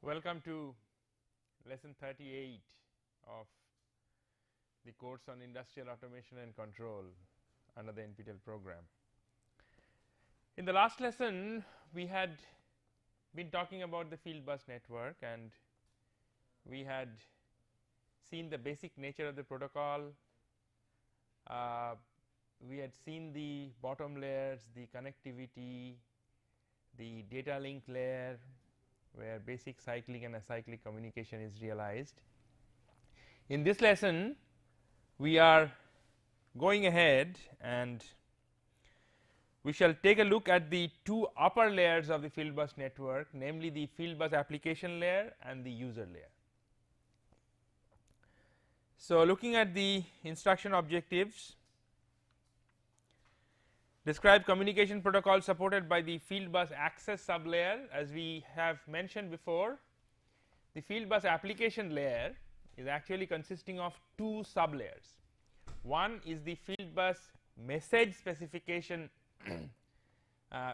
Welcome to lesson 38 of the course on industrial automation and control under the NPTEL program. In the last lesson we had been talking about the Fieldbus network, and we had seen the basic nature of the protocol. We had seen the bottom layers, the connectivity, the data link layer where basic cyclic and acyclic communication is realized. In this lesson we are going ahead and we shall take a look at the two upper layers of the Fieldbus network, namely the Fieldbus application layer and the user layer. So, looking at the instruction objectives, describe communication protocol supported by the Fieldbus access sublayer. As we have mentioned before, the Fieldbus application layer is actually consisting of two sublayers. One is the Fieldbus message specification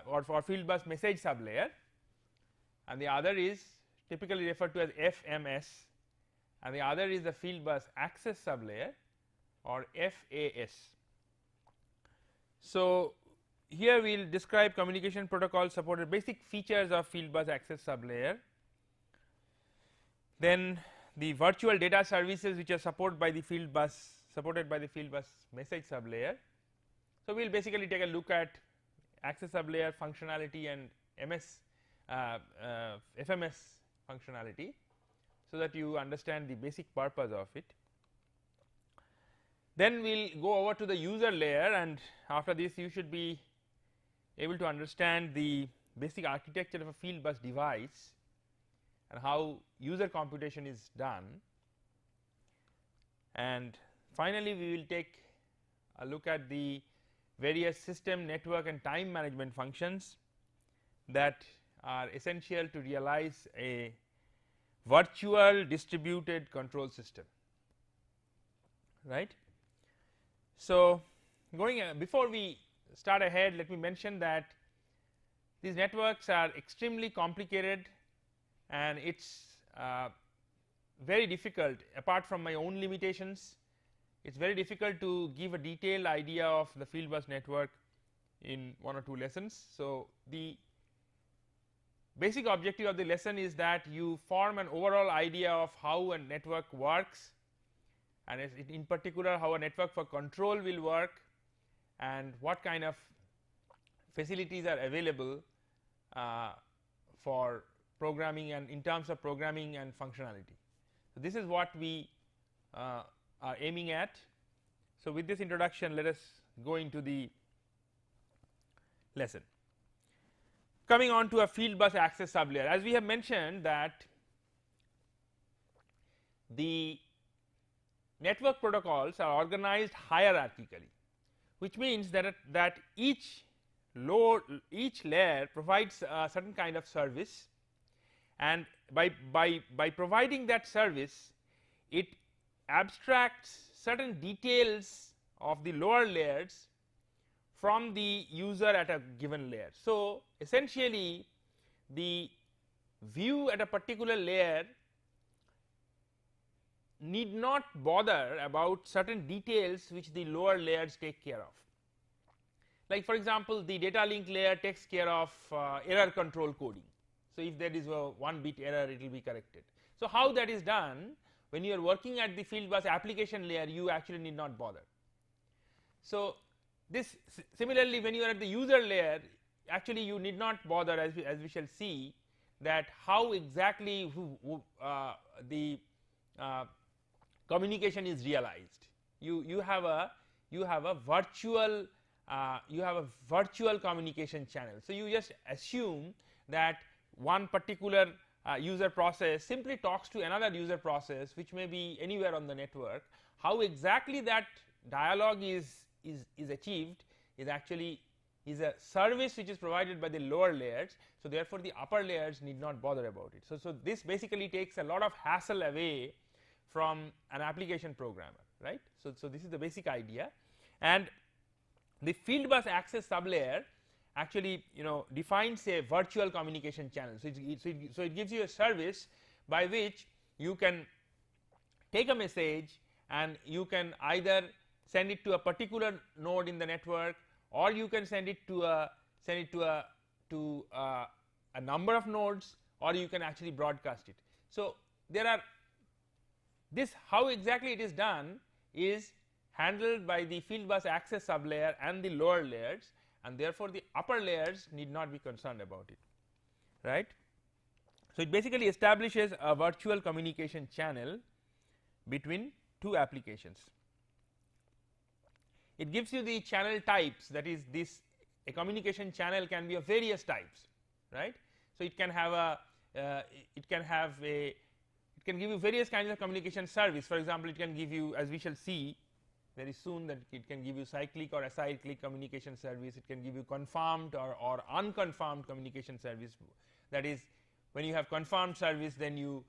or Fieldbus message sublayer, and the other is typically referred to as FMS, and the other is the Fieldbus access sublayer or FAS. So, here we will describe communication protocol supported basic features of Fieldbus access sublayer, then the virtual data services which are supported by the Fieldbus message sublayer. So, we will basically take a look at access sublayer functionality and FMS functionality, so that you understand the basic purpose of it. Then we will go over to the user layer, and after this you should be able to understand the basic architecture of a Fieldbus device and how user computation is done. And finally, we will take a look at the various system, network and time management functions that are essential to realize a virtual distributed control system, right. So, before we start ahead, let me mention that these networks are extremely complicated, and it is very difficult. Apart from my own limitations, it is very difficult to give a detailed idea of the Fieldbus network in one or two lessons. So, the basic objective of the lesson is that you form an overall idea of how a network works, and in particular how a network for control will work and what kind of facilities are available for programming and in terms of programming and functionality. So, this is what we are aiming at. So, with this introduction, let us go into the lesson. Coming on to a Fieldbus access sublayer, as we have mentioned that the network protocols are organized hierarchically, which means that each layer provides a certain kind of service, and by providing that service it abstracts certain details of the lower layers from the user at a given layer. So, essentially the view at a particular layer need not bother about certain details which the lower layers take care of. Like for example, the data link layer takes care of error control coding. So, if there is a 1-bit error, it will be corrected. So, how that is done? When you are working at the Fieldbus application layer, you actually need not bother. So, this similarly when you are at the user layer, actually you need not bother, as we shall see, that how exactly the communication is realized. You have a virtual communication channel. So, you just assume that one particular user process simply talks to another user process which may be anywhere on the network. How exactly that dialogue is achieved is actually a service which is provided by the lower layers. So, therefore, the upper layers need not bother about it. So, this basically takes a lot of hassle away from an application programmer, right. So, this is the basic idea, and the Fieldbus access sublayer actually defines a virtual communication channel. So it gives you a service by which you can take a message and you can either send it to a particular node in the network, or you can send it to a number of nodes, or you can actually broadcast it. So there are how exactly it is done is handled by the Fieldbus access sublayer and the lower layers, and therefore the upper layers need not be concerned about it, right. So it basically establishes a virtual communication channel between two applications. It gives you the channel types, that is, a communication channel can be of various types, right. So it can have it can give you various kinds of communication service. For example, it can give you, as we shall see very soon, that it can give you cyclic or acyclic communication service. It can give you confirmed or unconfirmed communication service. That is, when you have confirmed service, then you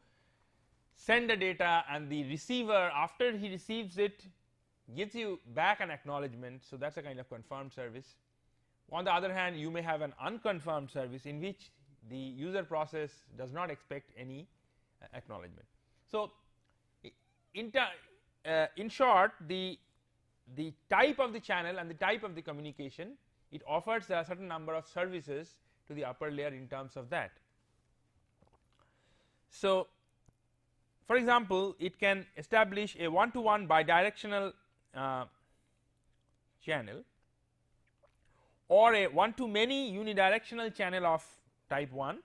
send the data and the receiver, after he receives it, gives you back an acknowledgement. So that is a kind of confirmed service. On the other hand, you may have an unconfirmed service in which the user process does not expect any acknowledgement. So in short, the type of the channel and the type of the communication, it offers a certain number of services to the upper layer in terms of that. So for example, it can establish a one-to-one bidirectional channel, or a one-to-many unidirectional channel of type 1,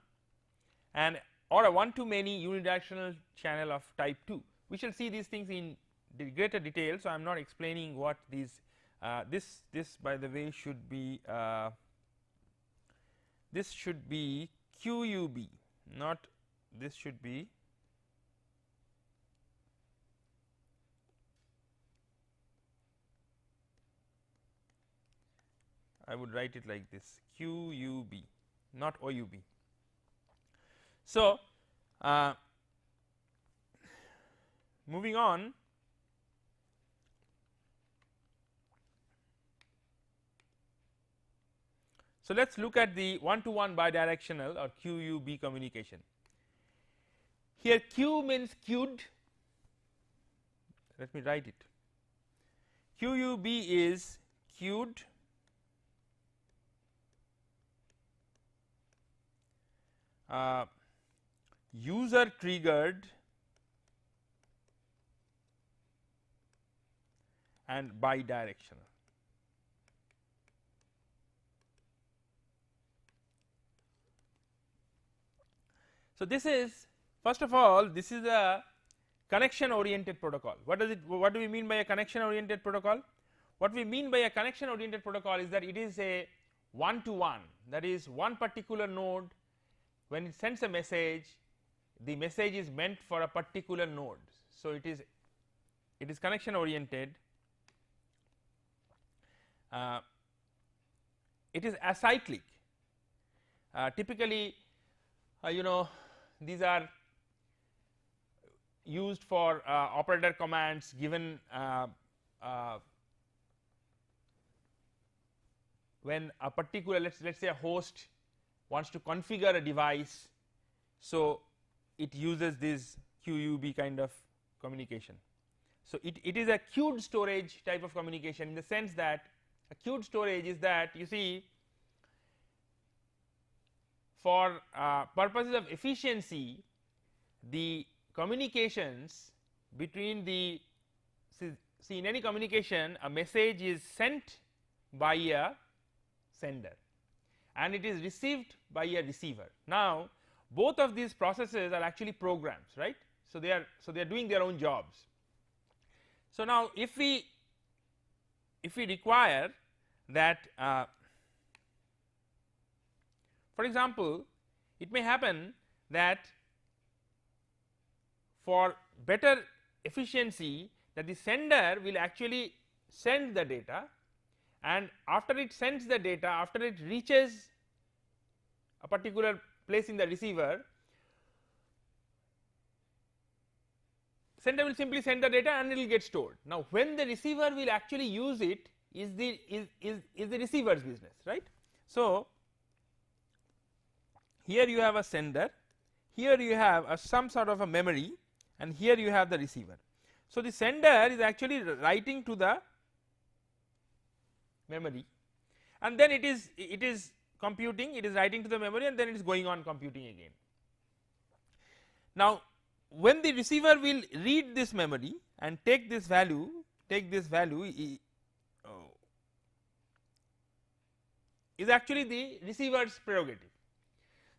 and or a one-to-many unidirectional channel of type 2. We shall see these things in greater detail. So I am not explaining what these this by the way should be this should be QUB, not this should be I would write it like this, QUB, not OUB. So moving on, so let us look at the one-to-one bidirectional or QUB communication. Here Q means queued, let me write it. QUB is queued user triggered and bidirectional. So this is, first of all, this is a connection oriented protocol. What do we mean by a connection oriented protocol? What we mean by a connection oriented protocol is that it is a one-to-one, that is, one particular node, when it sends a message, the message is meant for a particular node. So it is connection oriented. It is acyclic. Typically, these are used for operator commands given when a particular, let's say a host wants to configure a device. So it uses this QUB kind of communication. So it is a queued storage type of communication, in the sense that a queued storage is that, you see, for purposes of efficiency, the communications between the, see in any communication a message is sent by a sender and it is received by a receiver. Now both of these processes are actually programs, right. So they are doing their own jobs. So now if we require that for example, it may happen that for better efficiency, that the sender will actually send the data, and after it sends the data, after it reaches a particular place in the receiver, sender will simply send the data and it will get stored. Now when the receiver will actually use it is the receiver's business, right. So here you have a sender, here you have some sort of a memory, and here you have the receiver. So, the sender is actually writing to the memory, and then it is computing, it is writing to the memory, and then it is going on computing again. Now, when the receiver will read this memory and take this value is actually the receiver's prerogative.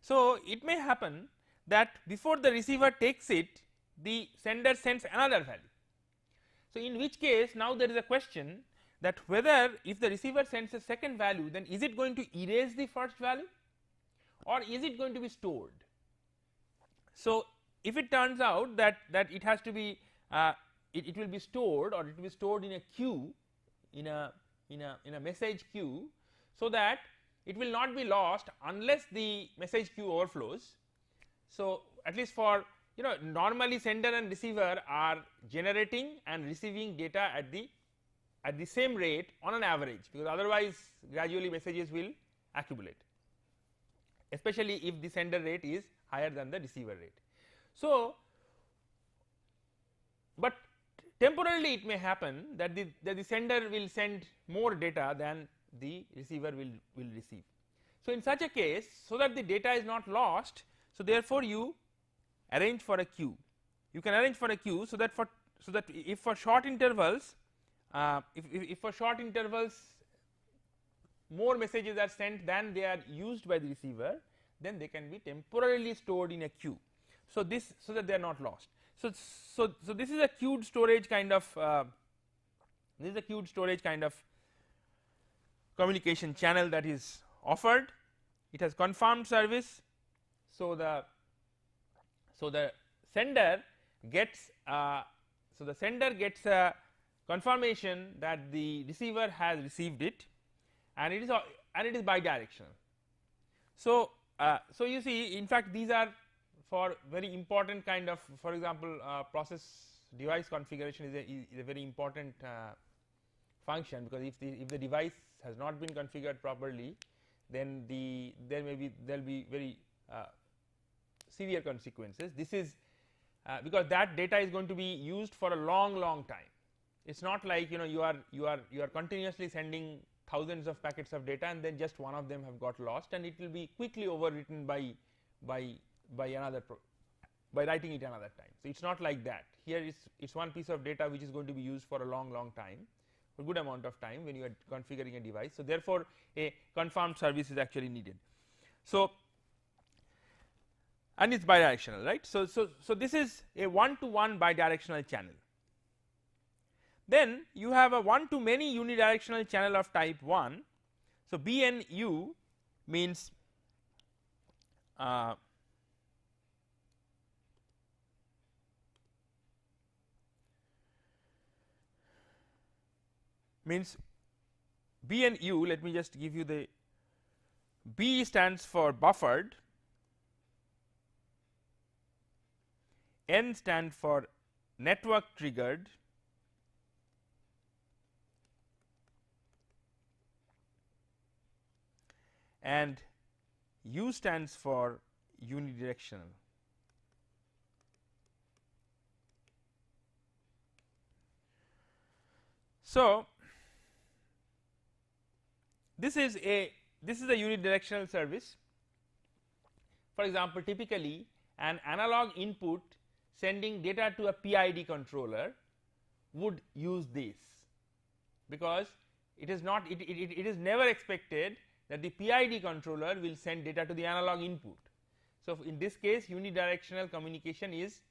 So, it may happen that before the receiver takes it, the sender sends another value. So, in which case now there is a question that whether if the receiver sends a second value, then is it going to erase the first value or is it going to be stored. So, if it turns out that it has to be it will be stored, or it will be stored in a queue, in a message queue, so that it will not be lost unless the message queue overflows. So, at least for normally sender and receiver are generating and receiving data at the same rate on an average, because otherwise gradually messages will accumulate, especially if the sender rate is higher than the receiver rate. So, but temporarily it may happen that the sender will send more data than the receiver will receive. So, in such a case, so that the data is not lost, so therefore you arrange for a queue. You can arrange for a queue, so that if for short intervals if for short intervals more messages are sent than they are used by the receiver, then they can be temporarily stored in a queue. So, this so that they are not lost. So, this is a queued storage kind of communication channel that is offered. It has confirmed service. So, the sender gets a confirmation that the receiver has received it, and it is bidirectional. So, so you see, in fact, these are for very important kind of, for example, process device configuration is a very important function, because if the device has not been configured properly, then there will be very severe consequences. This is because that data is going to be used for a long time. It is not like you are continuously sending thousands of packets of data and then just one of them have got lost, and it will be quickly overwritten by writing it another time. So, it is not like that. Here it's one piece of data which is going to be used for a long time, for a good amount of time when you are configuring a device. So, therefore, a confirmed service is actually needed. So, and it is bidirectional, right. So, this is a one-to-one bidirectional channel. Then you have a one-to-many unidirectional channel of type 1. So, BNU means B and U. Let me just give you the B stands for buffered, N stands for network triggered, and U stands for unidirectional. So, this is a unidirectional service. For example, typically an analog input sending data to a PID controller would use this, because it is not it is never expected that the PID controller will send data to the analog input. So, in this case unidirectional communication is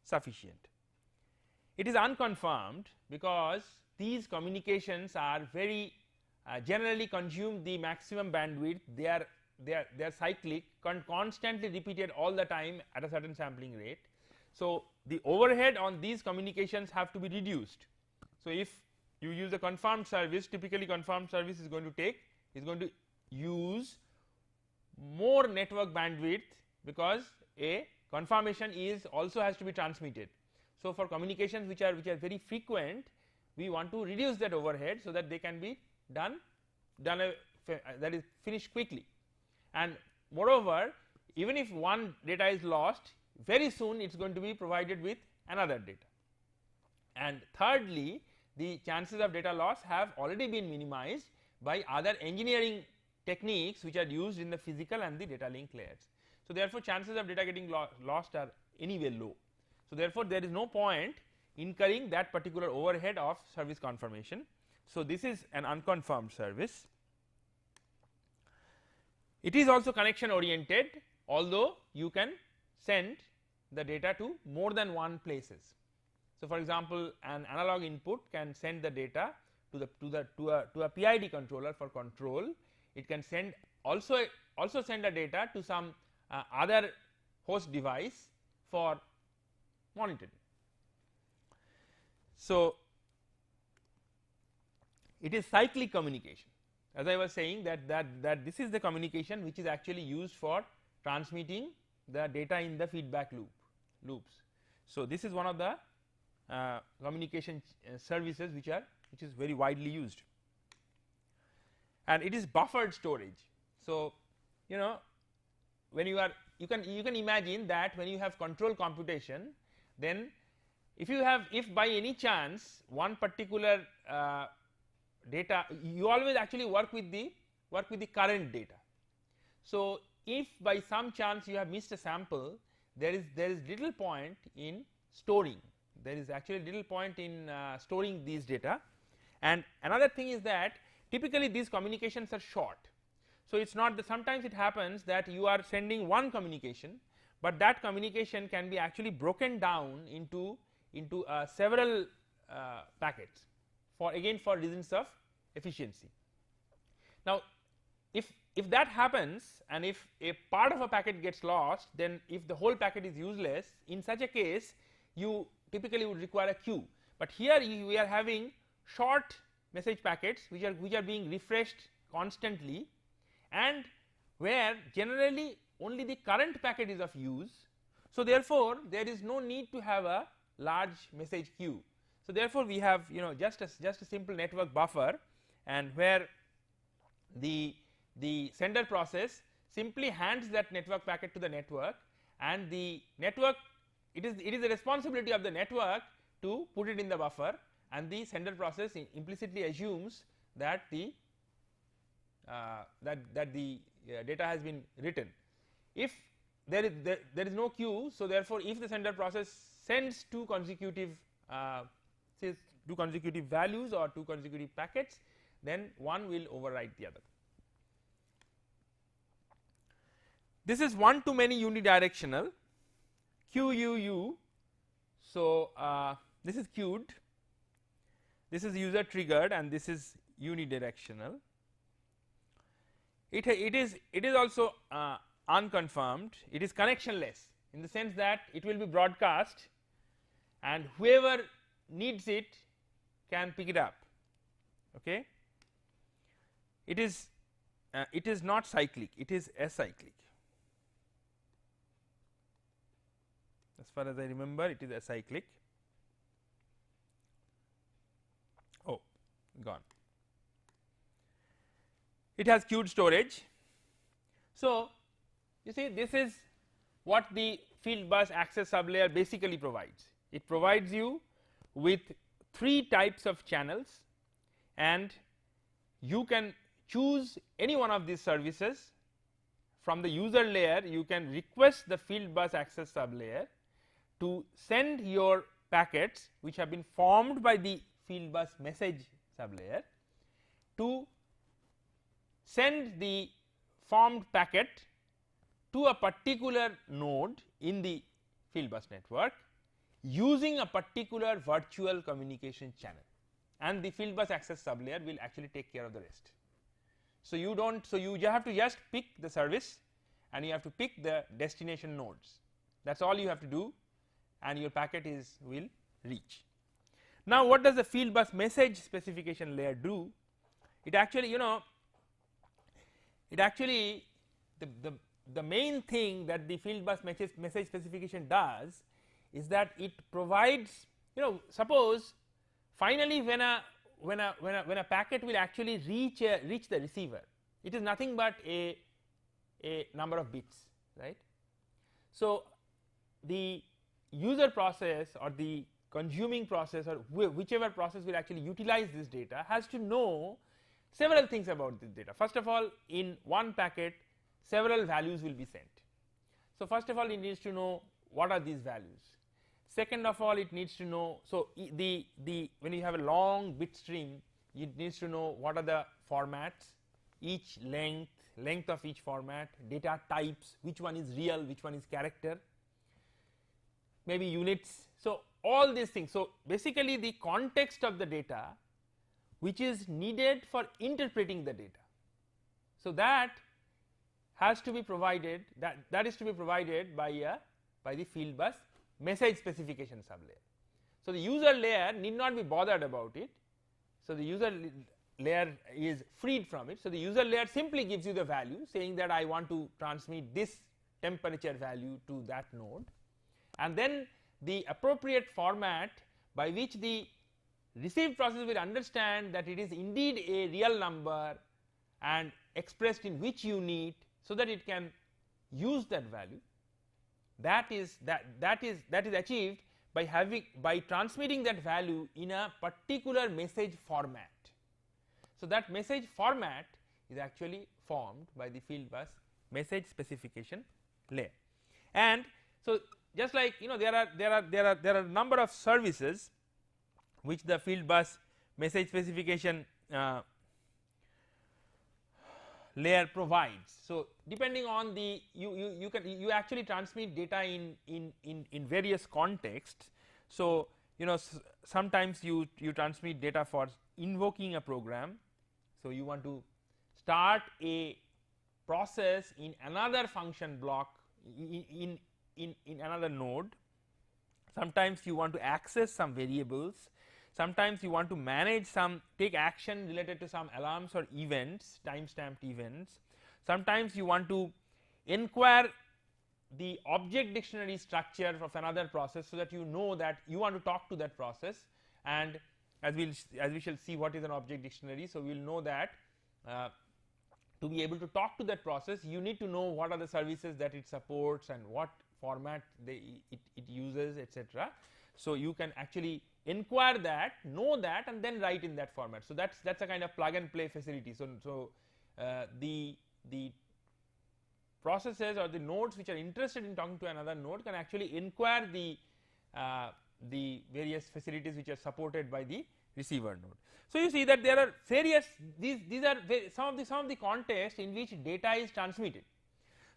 sufficient. It is unconfirmed because these communications are very generally consume the maximum bandwidth. They are cyclic, constantly repeated all the time at a certain sampling rate. So, the overhead on these communications have to be reduced. So, if you use a confirmed service, typically confirmed service is going to use more network bandwidth, because a confirmation is also has to be transmitted. So, for communications which are very frequent, we want to reduce that overhead, so that they can be done that is finished quickly. And moreover, even if one data is lost, very soon it is going to be provided with another data. And thirdly, the chances of data loss have already been minimized by other engineering techniques which are used in the physical and the data link layers. So therefore chances of data getting lost are anyway low. So therefore there is no point incurring that particular overhead of service confirmation. So this is an unconfirmed service. It is also connection oriented, although you can send the data to more than one places. So for example, an analog input can send the data to a PID controller for control. It can send also send the data to some other host device for monitoring. So it is cyclic communication, as I was saying that this is the communication which is actually used for transmitting the data in the feedback loops. So this is one of the communication services which is very widely used, and it is buffered storage. So you know, when you can imagine that when you have control computation, then if by any chance one particular data, you always actually work with the current data. So if by some chance you have missed a sample, there is little point in storing. There is actually little point in storing these data. And another thing is that typically these communications are short. So it is not that, sometimes it happens that you are sending one communication, but that communication can be actually broken down into several packets for reasons of efficiency. Now if that happens, and if a part of a packet gets lost, then if the whole packet is useless, in such a case you typically would require a queue. But here we are having short message packets which are being refreshed constantly, and where generally only the current packet is of use. So therefore there is no need to have a large message queue. So therefore we have just a simple network buffer, and where the sender process simply hands that network packet to the network, and the network, it is the responsibility of the network to put it in the buffer, and the sender process implicitly assumes that the data has been written. If there is no queue, so therefore if the sender process sends two consecutive values or two consecutive packets, then one will overwrite the other. This is one to many unidirectional QUU. So this is queued, this is user triggered, and this is unidirectional. It is also unconfirmed. It is connectionless in the sense that it will be broadcast, and whoever needs it can pick it up. Okay. It is not cyclic, it is acyclic. As far as I remember, it is acyclic. Oh, gone. It has queued storage. So you see, this is what the Fieldbus access sublayer basically provides. It provides you with 3 types of channels, and you can choose any one of these services. From the user layer you can request the Fieldbus access sublayer to send your packets which have been formed by the Fieldbus message sublayer, to send the formed packet to a particular node in the Fieldbus network using a particular virtual communication channel, and the Fieldbus access sublayer will actually take care of the rest. So you have to just pick the service, and you have to pick the destination nodes. That is all you have to do, and your packet will reach. Now what does the Fieldbus message specification layer do? It actually the main thing that the Fieldbus message specification does is that it provides, suppose finally when a packet will actually reach the receiver, it is nothing but a number of bits, right. So, the user process or the consuming process or whichever process will actually utilize this data has to know several things about this data. First of all, in one packet several values will be sent. So, first of all it needs to know what are these values. Second of all, it needs to know, so when you have a long bit stream, it needs to know what are the formats, each length of each format, data types, which one is real, which one is character, maybe units. So, all these things. So, basically the context of the data which is needed for interpreting the data. So, that has to be provided, that is to be provided by the Fieldbus message specification sublayer. So, the user layer need not be bothered about it. So, the user layer is freed from it. So, the user layer simply gives you the value saying that I want to transmit this temperature value to that node, and then the appropriate format by which the received process will understand that it is indeed a real number and expressed in which unit, so that it can use that value. That is achieved by transmitting that value in a particular message format. So, that message format is actually formed by the Fieldbus message specification layer. And so, just like there are a number of services which the Fieldbus message specification layer provides. So, depending on the you actually transmit data in various contexts. So, sometimes you transmit data for invoking a program. So, you want to start a process in another function block in another node. Sometimes you want to access some variables, sometimes you want to manage take action related to some alarms or events, time stamped events. Sometimes you want to inquire the object dictionary structure of another process, so that you know that you want to talk to that process, and as we shall see what is an object dictionary. So, we will know that to be able to talk to that process you need to know what are the services that it supports and what format it uses, etc. So, you can actually inquire that, know that, and then write in that format. So, that is a kind of plug and play facility. So, the processes or the nodes which are interested in talking to another node can actually inquire the various facilities which are supported by the receiver node. So, you see that there are various these are some of the contexts in which data is transmitted.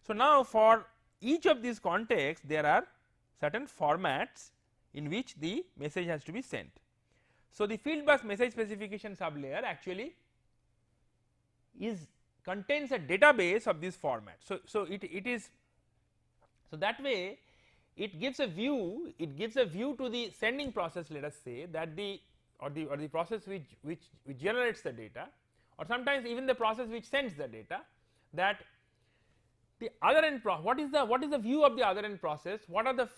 So, now for each of these contexts there are certain formats in which the message has to be sent. So, the Fieldbus message specification sublayer actually contains a database of this format. So, it is, so that way it gives a view to the sending process, let us say, that the process which generates the data, or sometimes even the process which sends the data, that the other end what is the view of the other end process, what are the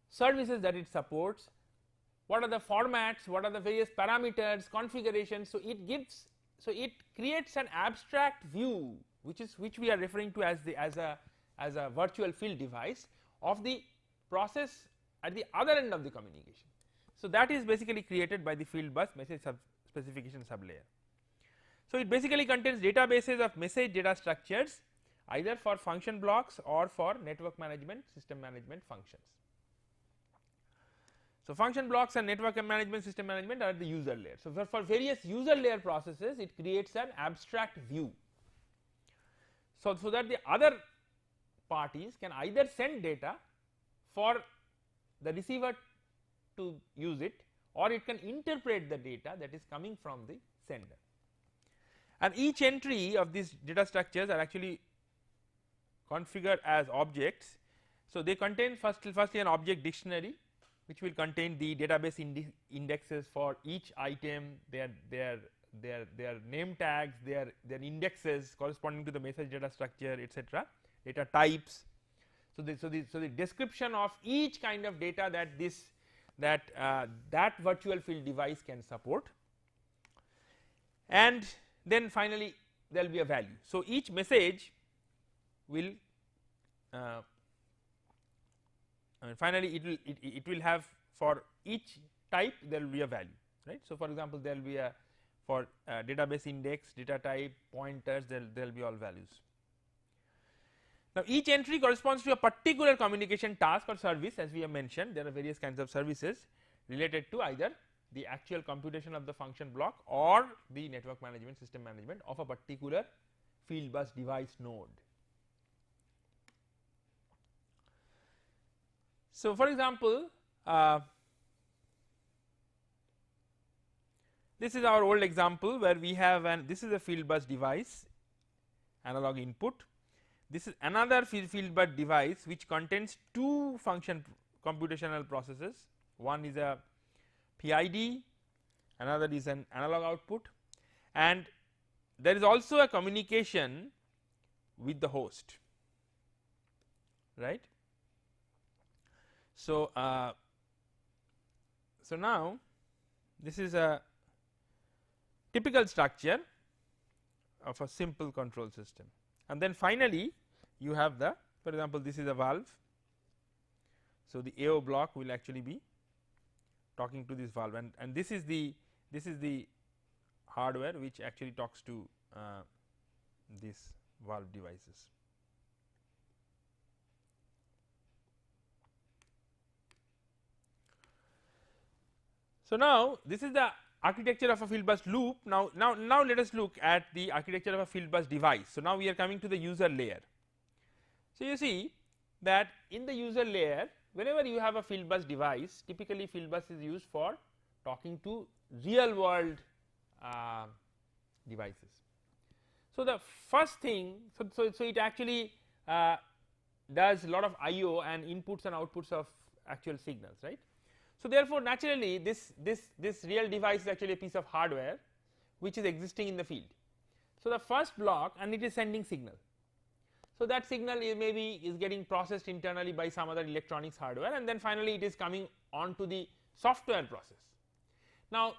services that it supports, what are the formats, what are the various parameters, configurations. So, it creates an abstract view which we are referring to as a virtual field device of the process at the other end of the communication. So, that is basically created by the Fieldbus message specification sublayer. So, it basically contains databases of message data structures either for function blocks or for network management, system management functions. So, function blocks and network management, system management are the user layer. So, for various user layer processes it creates an abstract view. So, that the other parties can either send data for the receiver to use it, or it can interpret the data that is coming from the sender. And each entry of these data structures are actually configured as objects. So, they contain firstly an object dictionary which will contain the database indexes for each item, their name tags, their indexes corresponding to the message data structure, etc., data types. So, the description of each kind of data that virtual field device can support, and then finally there will be a value. So, each message will finally it will have for each type there will be a value, right. So, for example, there will be a for database index, data type, pointers, there will be all values. Now, each entry corresponds to a particular communication task or service, as we have mentioned. There are various kinds of services related to either the actual computation of the function block or the network management, system management of a particular Fieldbus device node. So, for example, this is our old example where we have this is a Fieldbus device analog input. This is another Fieldbus device which contains two function computational processes. One is a PID, another is an analog output, and there is also a communication with the host, right. So, so now this is a typical structure of a simple control system, and then finally you have the, for example, this is a valve. So, the AO block will actually be talking to this valve, and this is the hardware which actually talks to these valve devices. So, now this is the architecture of a Fieldbus loop. Now let us look at the architecture of a Fieldbus device. So, now we are coming to the user layer. So, you see that in the user layer, whenever you have a Fieldbus device, typically Fieldbus is used for talking to real world devices. So, the first thing, so it actually does a lot of I/O and inputs and outputs of actual signals, right. So, therefore, naturally this real device is actually a piece of hardware which is existing in the field. So, the first block, and it is sending signal. So, that signal is maybe is getting processed internally by some other electronics hardware, and then finally it is coming on to the software process. Now,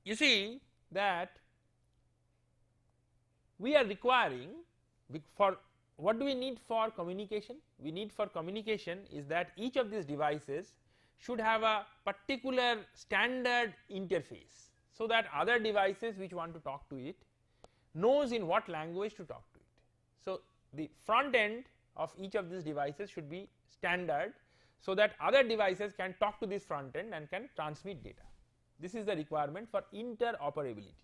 you see that we are requiring for what do we need for communication? We need for communication is that each of these devices should have a particular standard interface, so that other devices which want to talk to it knows in what language to talk to it. So, the front end of each of these devices should be standard, so that other devices can talk to this front end and can transmit data. This is the requirement for interoperability.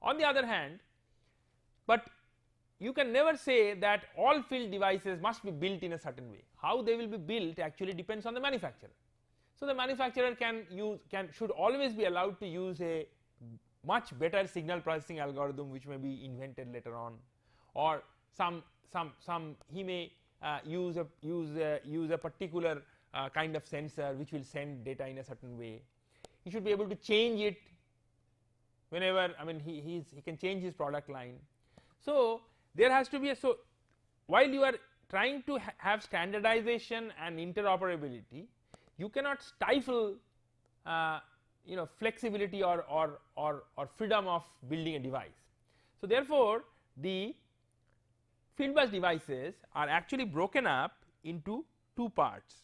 On the other hand, but you can never say that all field devices must be built in a certain way. How they will be built actually depends on the manufacturer. So, the manufacturer should always be allowed to use a much better signal processing algorithm which may be invented later on, or he may use a particular kind of sensor which will send data in a certain way. He should be able to change it whenever, I mean he can change his product line. So, there has to be a, so while you are trying to have standardization and interoperability, you cannot stifle flexibility or freedom of building a device. So, therefore, the Fieldbus devices are actually broken up into two parts,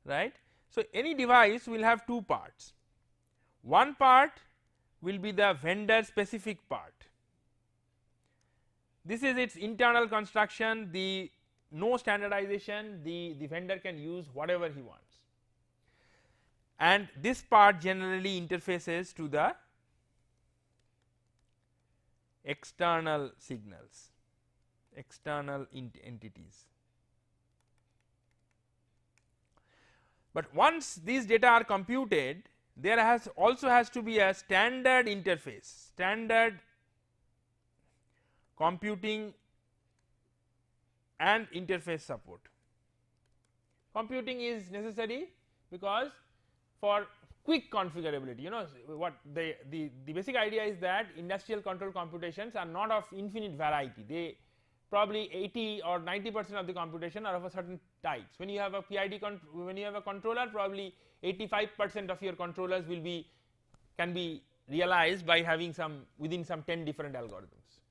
right. So, any device will have two parts. One part will be the vendor specific part. This is its internal construction, no standardization, the vendor can use whatever he wants, and this part generally interfaces to the external signals, external entities. But once these data are computed, there also has to be a standard interface, standard computing and interface support. Computing is necessary because for quick configurability, what the basic idea is that industrial control computations are not of infinite variety. They probably 80 or 90% of the computation are of a certain types. When you have a PID when you have a controller, probably 85% of your controllers can be realized by having within some 10 different algorithms.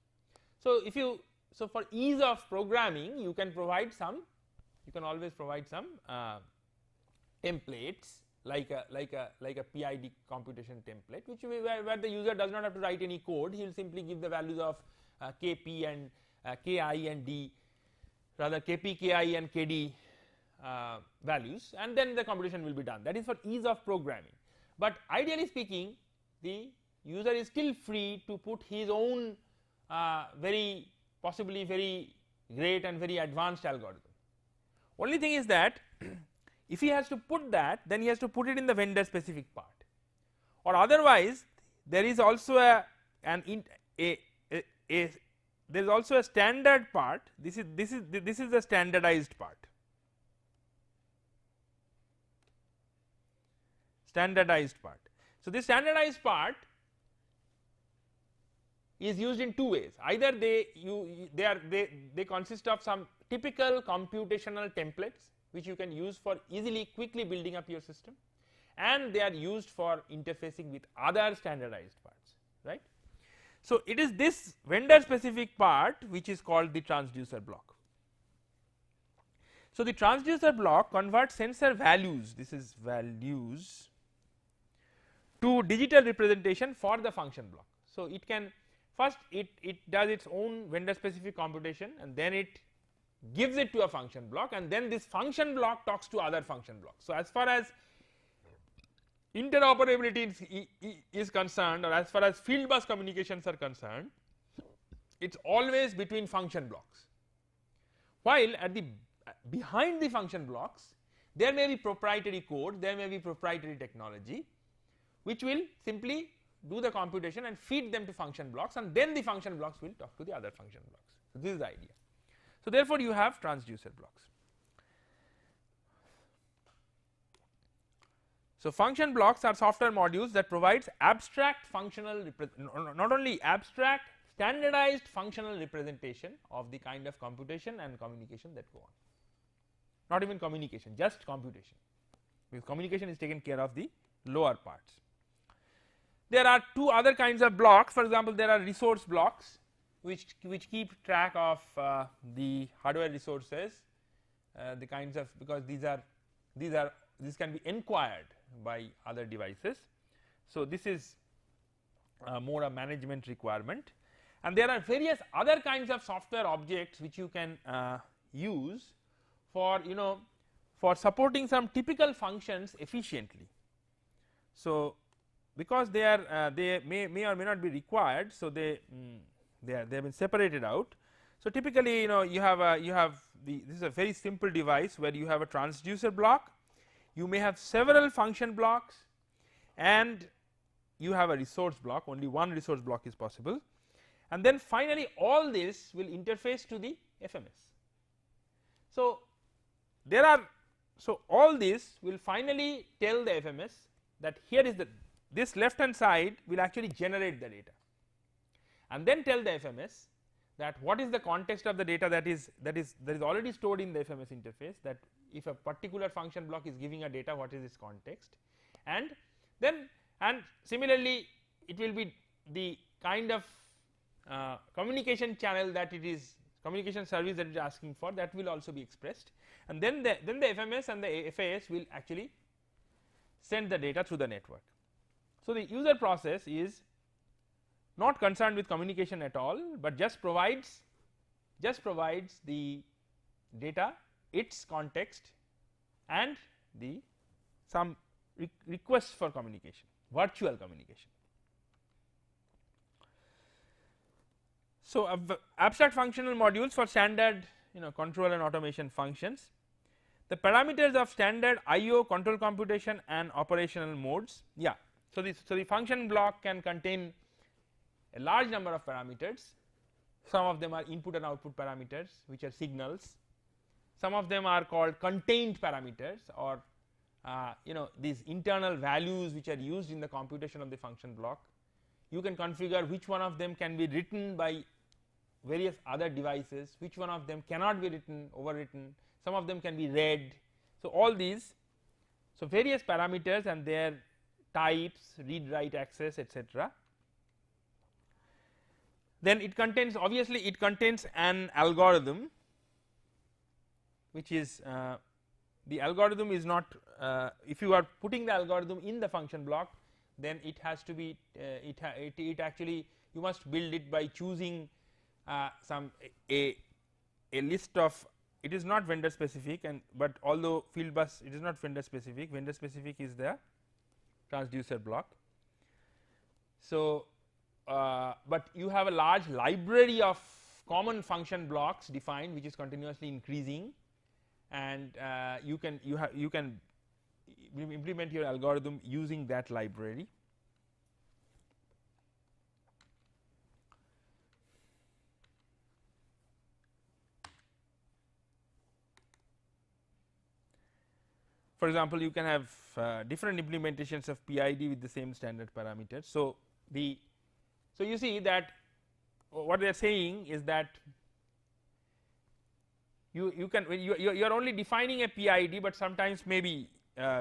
So if you, so for ease of programming you can provide some, you can always provide some templates like a PID computation template, which where the user does not have to write any code, he will simply give the values of Kp and Ki and D, rather Kp, Ki and Kd values, and then the computation will be done. That is for ease of programming. But ideally speaking, the user is still free to put his own very possibly very great and very advanced algorithm. Only thing is that if he has to put that, then he has to put it in the vendor specific part, or otherwise there is also there is also a standard part. This is the standardized part. Standardized part. So this standardized part is used in two ways. Either they consist of some typical computational templates which you can use for easily quickly building up your system, and they are used for interfacing with other standardized parts, right. So it is this vendor specific part which is called the transducer block. So the transducer block converts sensor values, this is values, to digital representation for the function block. So it can first it does its own vendor specific computation, and then it gives it to a function block, and then this function block talks to other function blocks. So as far as interoperability is concerned, or as far as Fieldbus communications are concerned, it is always between function blocks, while at the behind the function blocks there may be proprietary code, there may be proprietary technology which will simply do the computation and feed them to function blocks, and then the function blocks will talk to the other function blocks. So this is the idea. So therefore you have transducer blocks. So function blocks are software modules that provides abstract functional, not only abstract, standardized functional representation of the kind of computation and communication that go on. Not even communication, just computation, because communication is taken care of the lower parts. There are two other kinds of blocks. For example, there are resource blocks which keep track of the hardware resources, the kinds of, because these can be inquired by other devices. So this is more a management requirement, and there are various other kinds of software objects which you can use for for supporting some typical functions efficiently. So because they are they may or may not be required, so they have been separated out. So typically you have this is a very simple device where you have a transducer block, you may have several function blocks, and you have a resource block. Only one resource block is possible, and then finally all this will interface to the FMS. So there are, so all this will finally tell the FMS that here is this left hand side will actually generate the data, and then tell the FMS that what is the context of the data that is already stored in the FMS interface, that if a particular function block is giving a data, what is its context, and then similarly it will be the kind of communication channel that it is, communication service that it is asking for, that will also be expressed, and then the FMS and the FAS will actually send the data through the network. So the user process is not concerned with communication at all, but just provides the data, its context, and the some requests for communication, virtual communication. So abstract functional modules for standard control and automation functions. The parameters of standard IO, control computation, and operational modes. Yeah. So the function block can contain a large number of parameters. Some of them are input and output parameters, which are signals. Some of them are called contained parameters, or these internal values which are used in the computation of the function block. You can configure which one of them can be written by various other devices, which one of them cannot be written, overwritten, some of them can be read. So all these, so various parameters and their types, read write access, etc. then it contains, obviously it contains an algorithm, which is the algorithm is not if you are putting the algorithm in the function block, then it has to be it actually you must build it by choosing some a list of, it is not vendor specific, and but although Fieldbus it is not vendor specific is the transducer block. So, but you have a large library of common function blocks defined which is continuously increasing, and you can implement your algorithm using that library. For example, you can have different implementations of PID with the same standard parameters. So, you see that what they are saying is that you can you are only defining a PID, but sometimes maybe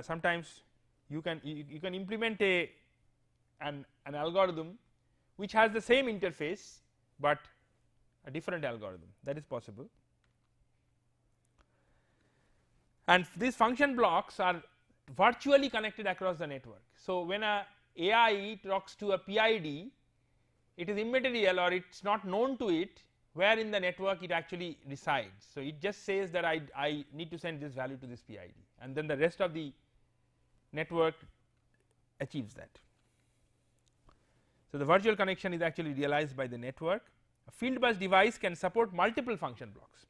sometimes you can implement an algorithm which has the same interface, but a different algorithm, that is possible. And these function blocks are virtually connected across the network. So, when a AI talks to a PID, it is immaterial or it is not known to it where in the network it actually resides. So, it just says that I need to send this value to this PID, and then the rest of the network achieves that. So, the virtual connection is actually realized by the network. A Fieldbus device can support multiple function blocks.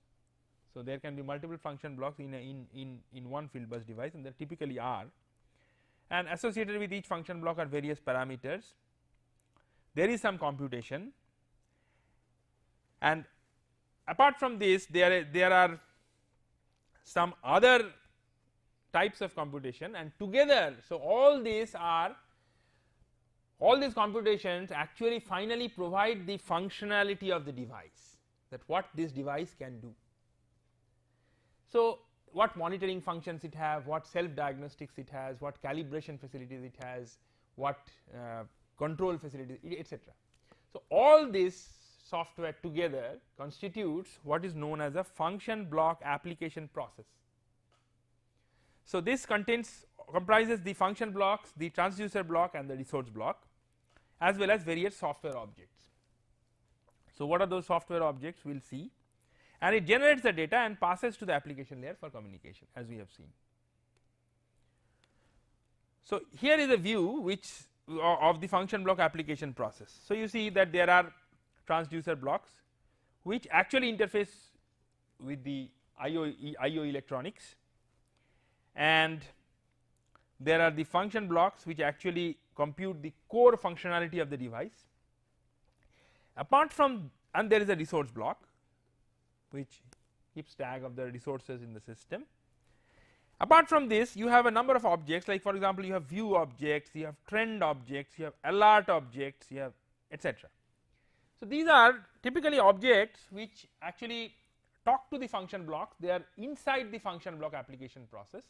So, there can be multiple function blocks in one Fieldbus device, and there typically are, and associated with each function block are various parameters. There is some computation, and apart from this there are some other types of computation, and together. So, all these computations actually finally provide the functionality of the device, that what this device can do. So, what monitoring functions it have, what self diagnostics it has, what calibration facilities it has, what control facilities, etc. So, all this software together constitutes what is known as a function block application process. So, this comprises the function blocks, the transducer block, and the resource block, as well as various software objects. So, what are those software objects we will see, and it generates the data and passes to the application layer for communication, as we have seen. So, here is a view which of the function block application process. So, you see that there are transducer blocks which actually interface with the IO electronics, and there are the function blocks which actually compute the core functionality of the device. Apart from, and there is a resource block which keeps tag of the resources in the system. Apart from this, you have a number of objects, like for example, you have view objects, you have trend objects, you have alert objects, you have etc. So, these are typically objects which actually talk to the function block, they are inside the function block application process,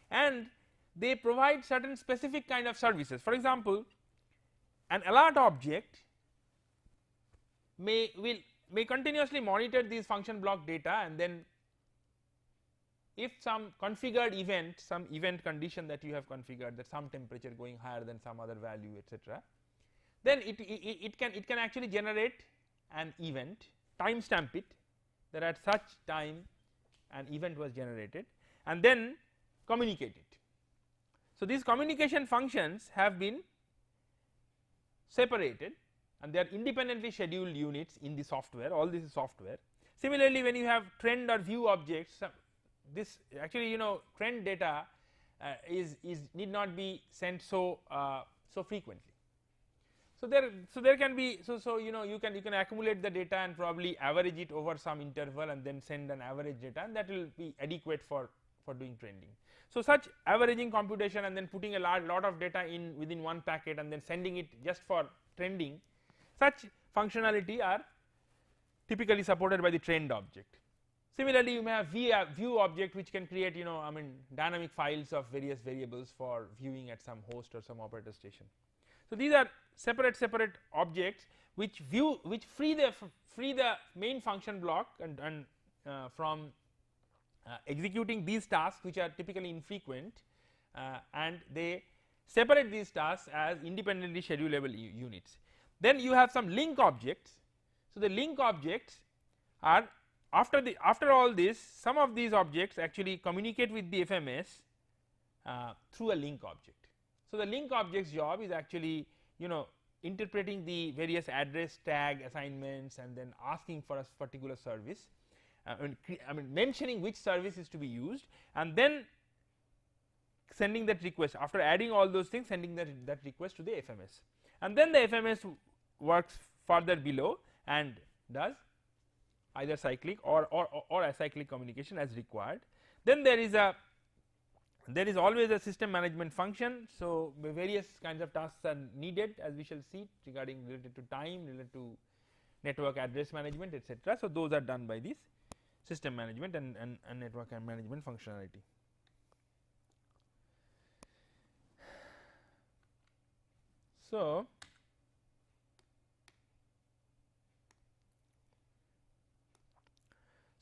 and they provide certain specific kind of services. For example, an alert object may continuously monitor these function block data, and then if some configured event, some event condition that you have configured, that some temperature going higher than some other value, etc., then it can actually generate an event, timestamp it, that at such time an event was generated, and then communicate it. So, these communication functions have been separated, and they are independently scheduled units in the software. All this is software. Similarly, when you have trend or view objects, this actually trend data is need not be sent so frequently. So, there can be you can accumulate the data and probably average it over some interval and then send an average data, and that will be adequate for doing trending. So, such averaging computation and then putting a lot of data in within one packet and then sending it just for trending, such functionality are typically supported by the trend object. Similarly, you may have view object which can create dynamic files of various variables for viewing at some host or some operator station. So, these are separate objects which free the main function block and from executing these tasks which are typically infrequent, and they separate these tasks as independently schedulable units. Then you have some link objects. So, the link objects are after all this, some of these objects actually communicate with the FMS through a link object. So, the link object's job is actually interpreting the various address tag assignments and then asking for a particular service, I mean mentioning which service is to be used, and then sending that request. After adding all those things, sending that request to the FMS, and then the FMS works further below and does either cyclic or acyclic communication as required. Then there is always a system management function. So, various kinds of tasks are needed, as we shall see, regarding related to time, related to network address management, etc. So, those are done by this system management and network and management functionality. So,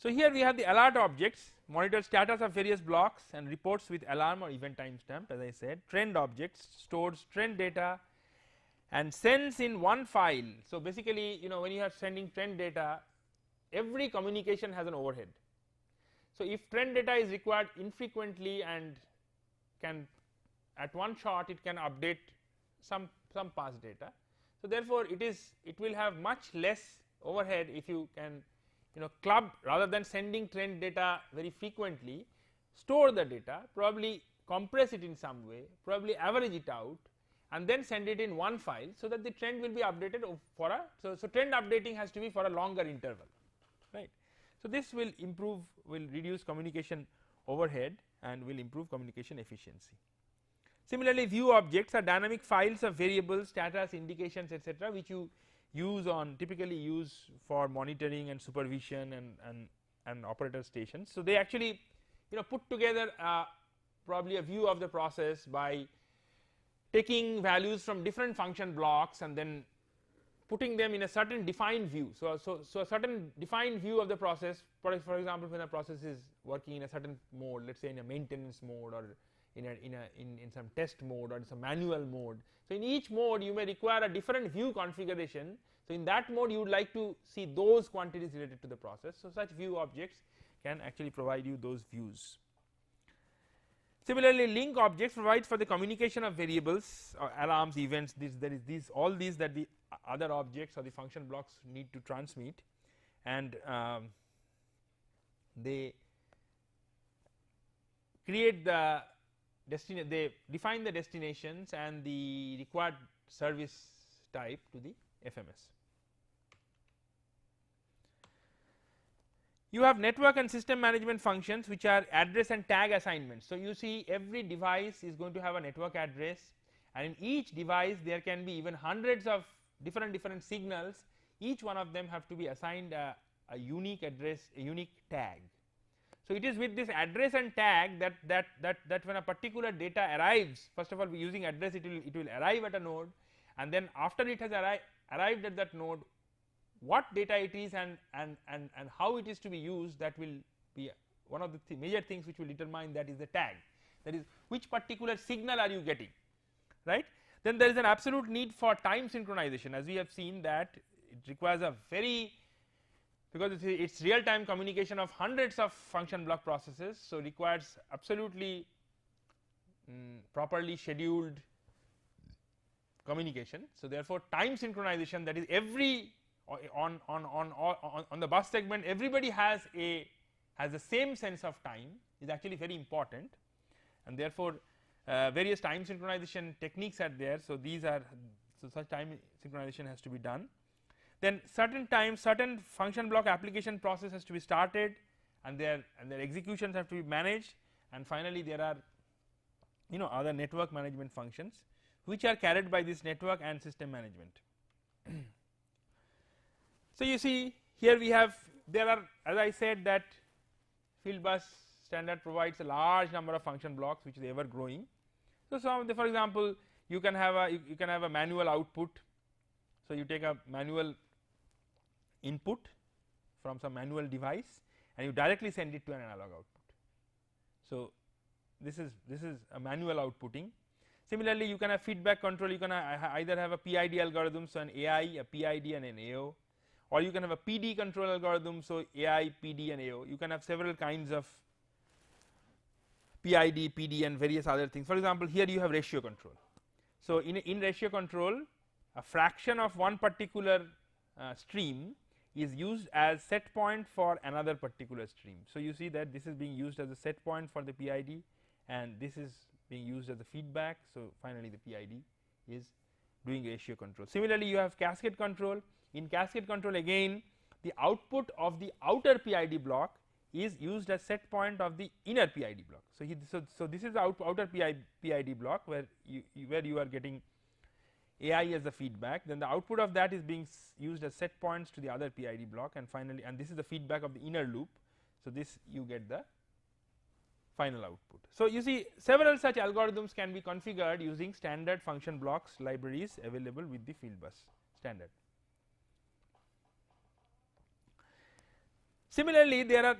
here we have the alert objects, monitor status of various blocks and reports with alarm or event timestamp, as I said. Trend objects stores trend data and sends in one file. So, basically when you are sending trend data, every communication has an overhead. So, if trend data is required infrequently and can at one shot it can update some past data. So, therefore, it will have much less overhead if you can club, rather than sending trend data very frequently, store the data, probably compress it in some way, probably average it out, and then send it in one file, so that the trend will be updated for a so trend updating has to be for a longer interval, right. So, this will reduce communication overhead and will improve communication efficiency. Similarly, view objects are dynamic files of variables, status, indications, etc., which you typically use for monitoring and supervision and operator stations. So, they actually put together probably a view of the process by taking values from different function blocks and then putting them in a certain defined view. So, a certain defined view of the process, for example, when a process is working in a certain mode, let us say in a maintenance mode or in some test mode or in some manual mode. So, in each mode you may require a different view configuration. So, in that mode you would like to see those quantities related to the process. So, such view objects can actually provide you those views. Similarly, link objects provides for the communication of variables or alarms, events, all these that the other objects or the function blocks need to transmit, and they create the they define the destinations and the required service type to the FMS. You have network and system management functions which are address and tag assignments. So, you see every device is going to have a network address, and in each device there can be even hundreds of different signals. Each one of them have to be assigned a unique address, a unique tag. So, it is with this address and tag that when a particular data arrives, first of all using address it will arrive at a node, and then after it has arrived at that node, what data it is and how it is to be used, that will be one of the major things which will determine that is the tag, that is which particular signal are you getting, right. Then there is an absolute need for time synchronization, as we have seen that it requires a very, because it is real time communication of hundreds of function block processes. So, requires absolutely properly scheduled communication. So, therefore, time synchronization, that is every on the bus segment everybody has the same sense of time, is actually very important, and therefore, various time synchronization techniques are there. So, such time synchronization has to be done. Then certain function block application process has to be started, and their executions have to be managed, and finally, there are other network management functions which are carried by this network and system management. So, you see here we have, there are, as I said, that Fieldbus standard provides a large number of function blocks which is ever growing. So, some of the, for example, you can have a manual output. So, you take a manual input from some manual device and you directly send it to an analog output. So, this is a manual outputting. Similarly, you can have feedback control, you can either have a PID algorithm, so an AI, a PID and an AO, or you can have a PD control algorithm, so AI, PD and AO. You can have several kinds of PID, PD and various other things. For example, here you have ratio control. So, in ratio control, a fraction of one particular stream is used as set point for another particular stream. So, you see that this is being used as a set point for the PID and this is being used as a feedback. So, finally, the PID is doing ratio control. Similarly, you have cascade control. In cascade control, again the output of the outer PID block is used as set point of the inner PID block. So, this is the outer PID block where you are getting AI as the feedback, then the output of that is being used as set points to the other PID block, and finally, and this is the feedback of the inner loop. So, this you get the final output. So, you see several such algorithms can be configured using standard function blocks libraries available with the Fieldbus standard. Similarly, there are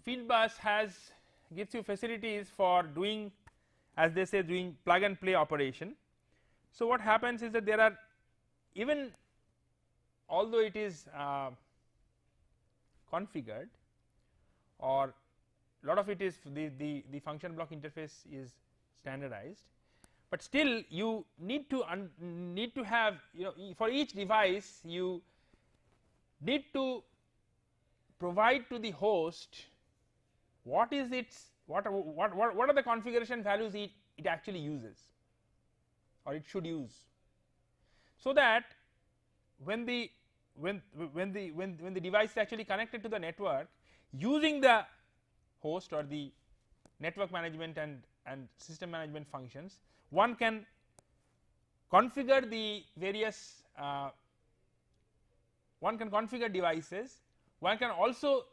Fieldbus gives you facilities for doing, as they say, doing plug and play operation. So, what happens is that there are, even although it is configured, or lot of it is the function block interface is standardized, but still you need to have, for each device you need to provide to the host what is its what are the configuration values it actually uses or it should use, so that when the device is actually connected to the network using the host or the network management and system management functions, one can configure the various one can configure devices, one can also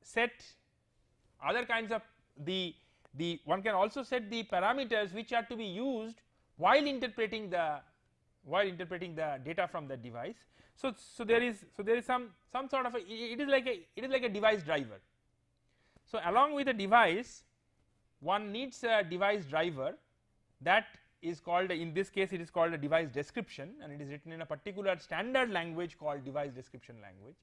set other kinds of one can also set the parameters which are to be used while interpreting the data from the device. So there is some sort of it is like a device driver. So along with a device, one needs a device driver that is called, in this case it is called a device description, and it is written in a particular standard language called device description language,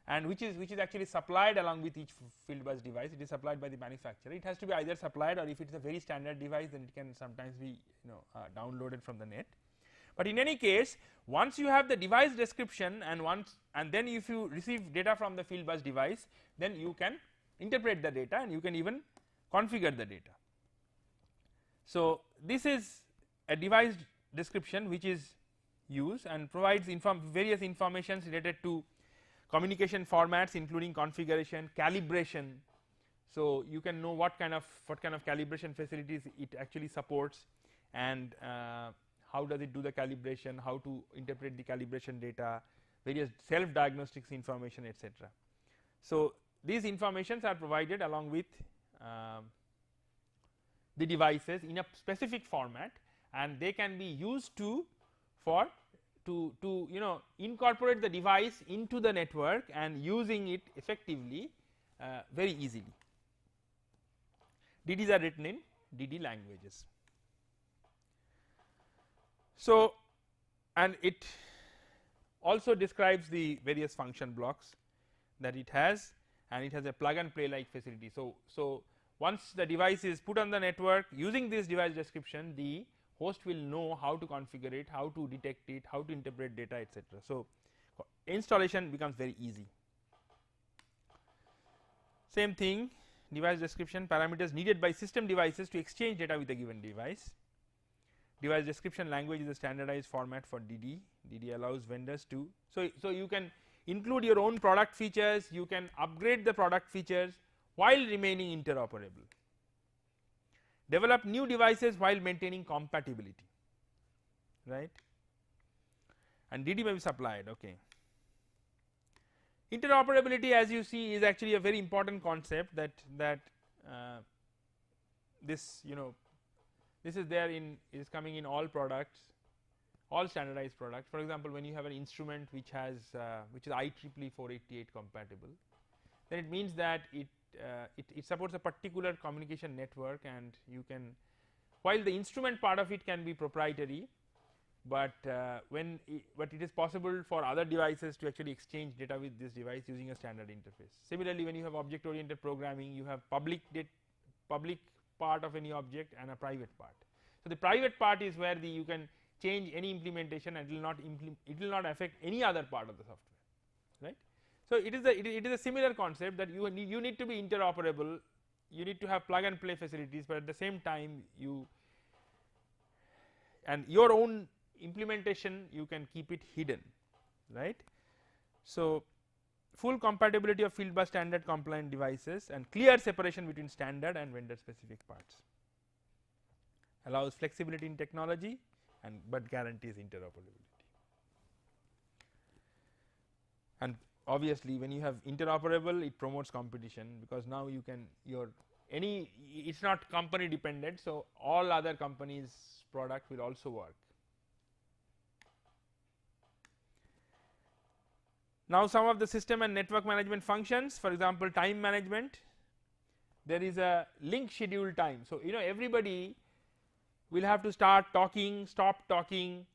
and which is actually supplied along with each Fieldbus device. It is supplied by the manufacturer. It has to be either supplied, or if it is a very standard device, then it can sometimes be downloaded from the net. But in any case, once you have the device description and then if you receive data from the Fieldbus device, then you can interpret the data and you can even configure the data. So this is a device description which is used and provides various informations related to communication formats, including configuration, calibration. So you can know what kind of calibration facilities it actually supports, and how does it do the calibration, how to interpret the calibration data, various self diagnostics information, etc. So these informations are provided along with the devices in a specific format, and they can be used to incorporate the device into the network and using it effectively very easily. DDs are written in DD languages. So, and it also describes the various function blocks that it has, and it has a plug and play like facility. So once the device is put on the network using this device description, the host will know how to configure it, how to detect it, how to interpret data, etc. So installation becomes very easy. Same thing, device description, parameters needed by system devices to exchange data with a given device. Device description language is a standardized format for DD. DD allows vendors to, so you can include your own product features, you can upgrade the product features while remaining interoperable. Develop new devices while maintaining compatibility, right, and DD may be supplied. Okay. Interoperability, as you see, is actually a very important concept that this This is there in is coming in all products, all standardized products. For example, when you have an instrument which has which is IEEE 488 compatible, then it means that it supports a particular communication network, and you can, while the instrument part of it can be proprietary, but but it is possible for other devices to actually exchange data with this device using a standard interface. Similarly, when you have object oriented programming, you have public part of any object and a private part. So the private part is where you can change any implementation, and it will not affect any other part of the software, right. So it is a similar concept that you need to be interoperable, you need to have plug and play facilities, but at the same time your own implementation you can keep it hidden, right. So full compatibility of Fieldbus standard compliant devices and clear separation between standard and vendor specific parts, allows flexibility in technology but guarantees interoperability. And obviously when you have interoperable, it promotes competition, because now you can it is not company dependent, so all other companies product will also work. Now some of the system and network management functions, for example time management, there is a link schedule time. So everybody will have to start talking, stop talking,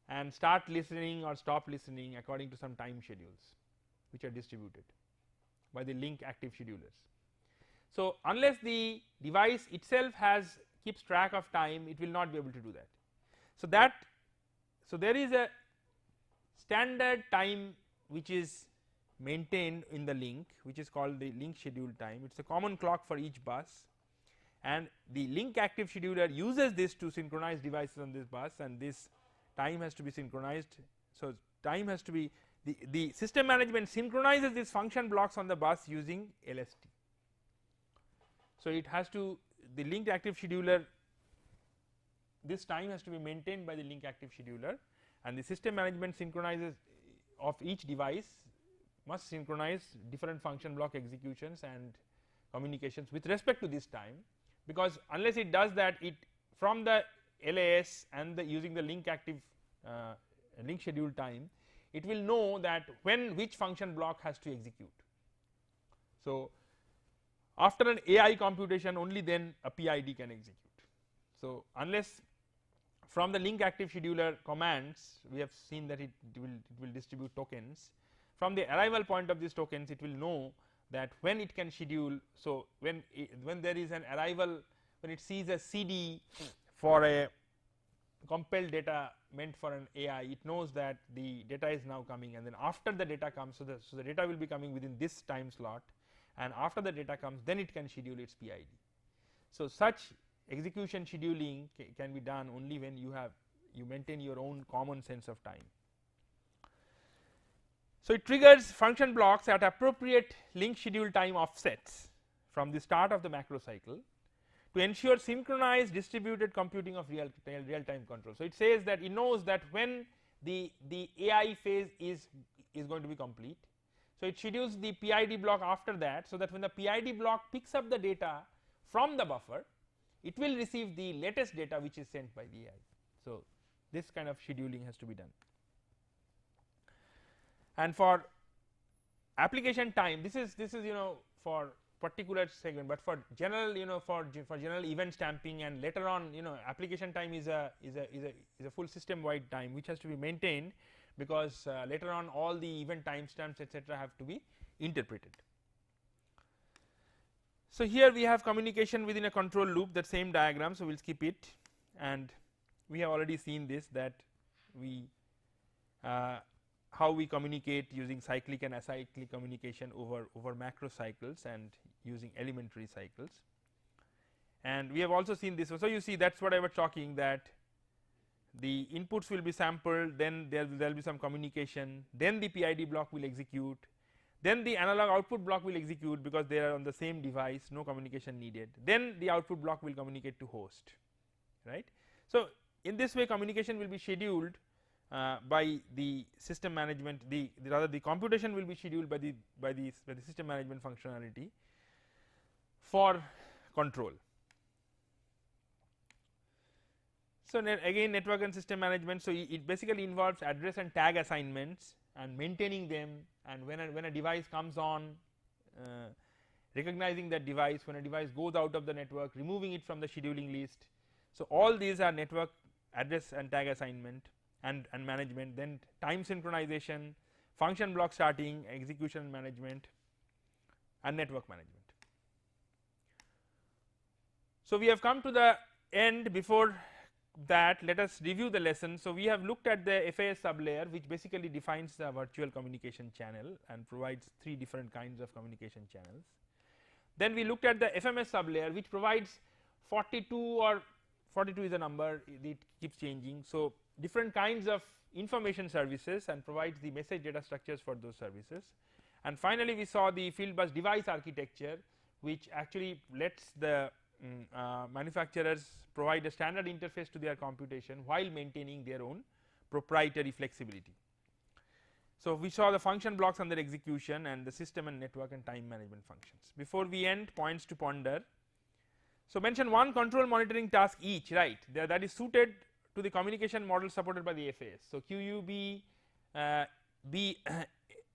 and start listening or stop listening according to some time schedules which are distributed by the link active schedulers. So unless the device itself keeps track of time, it will not be able to do that. So there is a standard time which is maintained in the link, which is called the link schedule time. It is a common clock for each bus, and the link active scheduler uses this to synchronize devices on this bus, and this time has to be synchronized. So time has to be the system management synchronizes these function blocks on the bus using LST. So it has to, the linked active scheduler, this time has to be maintained by the link active scheduler, and the system management synchronizes of each device must synchronize different function block executions and communications with respect to this time, because unless it does that, it from the LAS and using the link active link schedule time, it will know that which function block has to execute. So after an AI computation, only then a PID can execute. So unless from the link active scheduler commands, we have seen that it will distribute tokens. From the arrival point of these tokens, it will know that when it can schedule. So when there is an arrival, when it sees a CD for a compelled data meant for an AI, it knows that the data is now coming, and then after the data comes, so the data will be coming within this time slot, and after the data comes, then it can schedule its PID. So such execution scheduling can be done only when you maintain your own common sense of time. So it triggers function blocks at appropriate link schedule time offsets from the start of the macro cycle to ensure synchronized distributed computing of real time control. So it says that it knows that when the AI phase is going to be complete, so it schedules the PID block after that, so that when the PID block picks up the data from the buffer, it will receive the latest data which is sent by the AI. So this kind of scheduling has to be done. And for application time, this is for particular segment, but for general for general event stamping, and later on application time is a full system wide time which has to be maintained, because later on all the event timestamps etc. have to be interpreted. So here we have communication within a control loop, that same diagram, so we will skip it, and we have already seen this, that we how we communicate using cyclic and acyclic communication over macro cycles and using elementary cycles. And we have also seen this. So you see, that is what I was talking, that the inputs will be sampled, then there will be some communication, then the PID block will execute, then the analog output block will execute because they are on the same device, no communication needed, then the output block will communicate to host, right. So in this way communication will be scheduled by the system management, rather the computation will be scheduled by the system management functionality for control. So, again network and system management. So, it basically involves address and tag assignments and maintaining them, and when a device comes on, recognizing that device, when a device goes out of the network, removing it from the scheduling list. So, all these are network address and tag assignment and management. Then time synchronization, function block starting, execution management, and network management. So, we have come to the end. Before that, let us review the lesson. So, we have looked at the FAS sublayer, which basically defines the virtual communication channel and provides 3 different kinds of communication channels. Then we looked at the FMS sublayer, which provides 42, or 42 is a number, it keeps changing. So, different kinds of information services and provides the message data structures for those services. And finally, we saw the Fieldbus device architecture, which actually lets the manufacturers provide a standard interface to their computation while maintaining their own proprietary flexibility. So, we saw the function blocks and their execution and the system and network and time management functions. Before we end, points to ponder. So, mention one control monitoring task each, right, that is suited to the communication model supported by the FAS. So, QUB,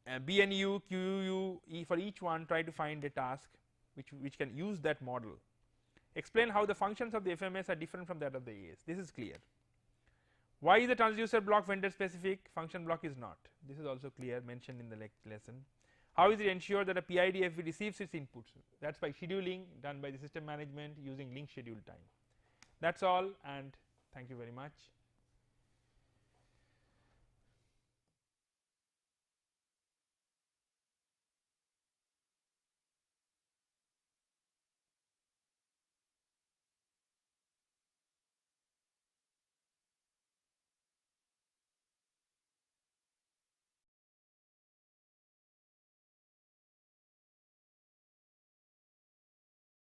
BNU, QUE, for each one try to find a task which can use that model. Explain how the functions of the FMS are different from that of the AS. This is clear. Why is the transducer block vendor specific, function block is not? This is also clear, mentioned in the lesson. How is it ensured that a PIDFV receives its inputs? That is by scheduling done by the system management using link schedule time. That is all, and thank you very much.